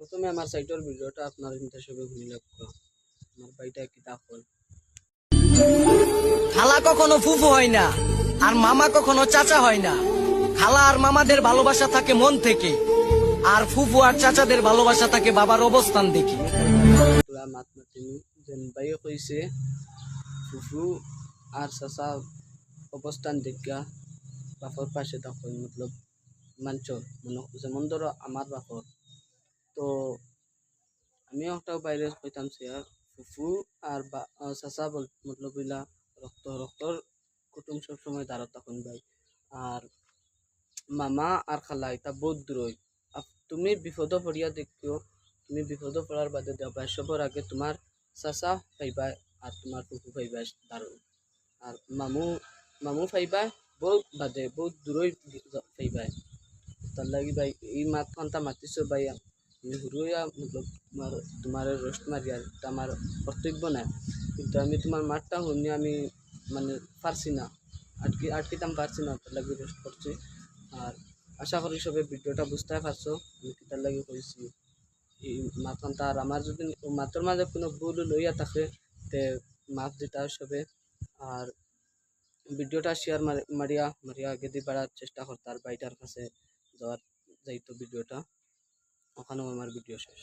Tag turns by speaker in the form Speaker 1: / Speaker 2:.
Speaker 1: প্রথমে আমার সাইটের ভিডিওটা আপনার ইন্টার সবে শুনি লাগবে। আমার ভাইটা কি তখন
Speaker 2: খালা কখনো ফুফু হয় না, আর মামা কখনো চাচা হয় না। খালা আর মামাদের ভালোবাসা থাকে মন থেকে, আর ফুফু আর চাচাদের ভালোবাসা থাকে বাবার অবস্থান দেখে।
Speaker 1: তোরা মাত মাতিনি যেন ভাই কইছে ফুফু আর চাচা অবস্থান দেখা বাপর পাশে তখন মতলব মানছ মনে যেমন ধরো আমার বাপর। তো আমিও একটা বাইরে কইতাম সে ফুফু আর চাচা মতলব হইলা রক্তর কুটুম সব সময় দাঁড়াত তখন ভাই। আর মামা আর খালা এটা বহুত দূরই। তুমি বিপদ পড়িয়া দেখিও, তুমি বিপদ পড়ার বাদে দেবা সবার আগে তোমার চাচা পাইবা আর তোমার ফুফু পাইবা দারুণ। আর মামু পাইবা বহুত বাদে বহুত দূরই পাইবা। তার লাগি ভাই এই মাত খানটা মাতিছো ভাই আমি হুরুয়া মতলব তোমার রোস্ট মারি আর এটা আমার কর্তব্য না, কিন্তু আমি তোমার মাঠটা শুনি আমি মানে পারছি না, আটকিতাম পারছি না, তার লাগি রোস্ট করছি। আর আশা করি সবে ভিডিওটা বুঝতে পারছো আমি কিতার লাগি করেছি এই মাথনটা। আর আমার যদি মাথার মাঝে কোনো ভুল লইয়া থাকে তে মাছ দিতে সবে। আর ভিডিওটা শেয়ার মারিয়া মারিয়া আগে দিয়ে বাড়ার চেষ্টা করতে আর বাইটার কাছে যাওয়ার যাইতো ভিডিওটা। ওখানেও আমার ভিডিও শেষ।